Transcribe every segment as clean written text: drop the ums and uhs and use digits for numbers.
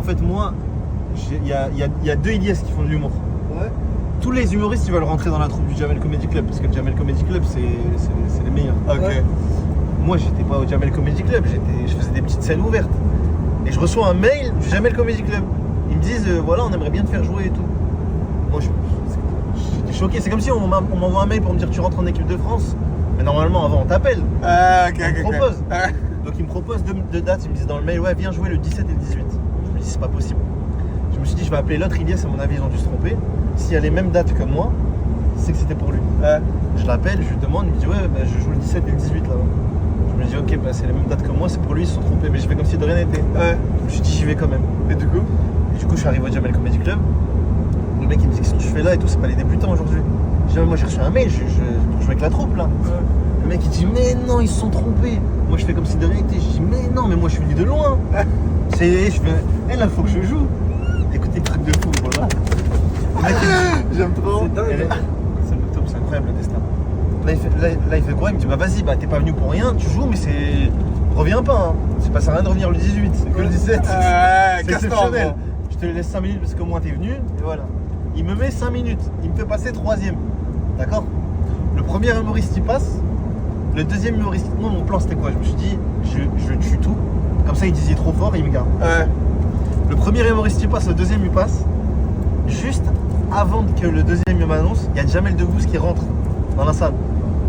En fait, moi, il y a deux Ilyes qui font de l'humour. Ouais. Tous les humoristes, ils veulent rentrer dans la troupe du Jamel Comedy Club parce que le Jamel Comedy Club, c'est les meilleurs. Ok. Ouais. Moi, j'étais pas au Jamel Comedy Club, je faisais des petites scènes ouvertes. Et je reçois un mail du Jamel Comedy Club. Ils me disent, voilà, on aimerait bien te faire jouer et tout. Moi, j'étais choqué. C'est comme si on m'envoie un mail pour me dire, tu rentres en équipe de France. Mais normalement, avant, on t'appelle. Ok, On me propose. Ouais. Donc, ils me proposent deux dates. Ils me disent dans le mail, ouais, viens jouer le 17 et le 18. Je me dis, c'est pas possible. Je me suis dit, je vais appeler l'autre Ilyes, à mon avis, ils ont dû se tromper. S'il y a les mêmes dates que moi, c'est que c'était pour lui. Je l'appelle, je lui demande, il me dit, ouais, bah, je joue le 17 et le 18 là-bas. Je me dis, ok, bah, c'est les mêmes dates que moi, c'est pour lui, ils se sont trompés. Mais je fais comme si de rien n'était. Je me suis dit, j'y vais quand même. Et du coup? Je suis arrivé au Jamel Comedy Club. Le mec il me dit, qu'est-ce que tu fais là et tout, c'est pas les débutants aujourd'hui. Je dis, moi j'ai reçu un mail, pour jouer avec la troupe là. Le mec il dit, mais non, ils se sont trompés. Moi je fais comme si de rien n'était. Je dis, mais non, mais moi je suis venu de loin. Je fais, là faut que je joue. Écoutez le truc de fou, voilà. Le mec, J'aime trop. C'est dingue. c'est le top, c'est incroyable le destin. Là il fait quoi? Il me dit, bah vas-y, bah t'es pas venu pour rien, tu joues, mais c'est. Reviens pas, hein. C'est pas ça rien de revenir le 18, c'est que le 17. C'est Casse-toi, exceptionnel. gros. Je te laisse 5 minutes parce que moi t'es venu, et voilà. Il me met 5 minutes, il me fait passer 3ème. D'accord? Le premier humoriste il passe, le deuxième humoriste. Moi mon plan c'était quoi? Je me suis dit, je tue tout. Comme ça il disait trop fort et il me garde. Le premier humoriste il passe, le deuxième il passe. Juste avant que le deuxième il m'annonce, il y a Jamel Debbouze qui rentre dans la salle.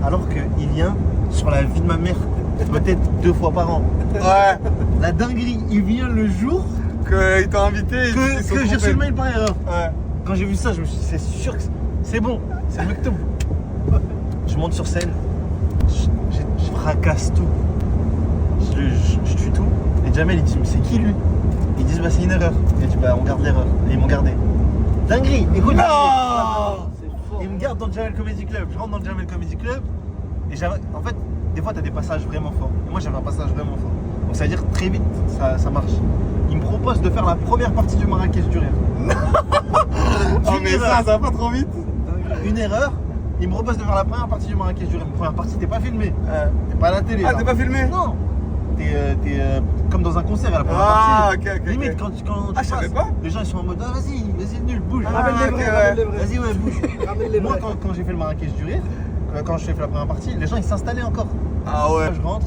Alors qu'il vient sur la vie de ma mère, peut-être 2 fois par an. Ouais. La dinguerie, il vient le jour Qu'ils t'ont invité. que j'ai reçu le mail par erreur. Ouais. Quand j'ai vu ça, je me suis dit, c'est sûr que c'est bon, c'est le mectoum. Je monte sur scène, je fracasse tout, je tue tout. Et Jamel il dit, mais c'est qui lui? Ils disent, bah c'est une erreur. Et je dis, bah on garde l'erreur. Et ils m'ont gardé. Dinguerie, écoute. Non. C'est fort. Ils me gardent dans le Jamel Comedy Club. Je rentre dans le Jamel Comedy Club. Et en fait, des fois, tu as des passages vraiment forts. Et moi, j'avais un passage vraiment fort. Donc, ça veut dire très vite, ça marche. Ils me proposent de faire la première partie du Marrakech du rire. Oh, mais ça va pas trop vite. Une erreur. Ils me proposent de faire la première partie du Marrakech du rire. La première partie, t'es pas filmé. T'es pas à la télé. Ah, là. t'es pas filmé? Non. T'es comme dans un concert à la première Ah, partie. ok. Limite, quand tu Ah, je savais passes, pas. les gens ils sont en mode, ah, vas-y, nul, bouge. Ramène les vrais, ok, ramène les vrais. Vas-y, ouais, bouge. Ramène les Moi, vrais. quand j'ai fait le Marrakech du rire, quand j'ai fait la première partie, les gens ils s'installaient encore. Ah ouais. Moi, je rentre,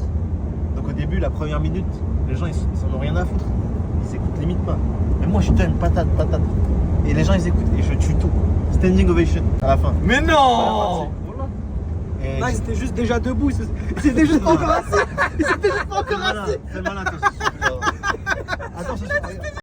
donc au début, la première minute, les gens ils en ont rien à foutre. Ils écoutent limite pas. Mais moi je donne patate. Et les gens ils écoutent et je tue tout. Standing ovation à la fin. Mais non. Voilà. Et Là, ils étaient juste déjà debout. Ils étaient juste pas encore assis. Ils étaient juste pas encore assis. c'est malin, toi, ce truc-là. Attends, ce soir,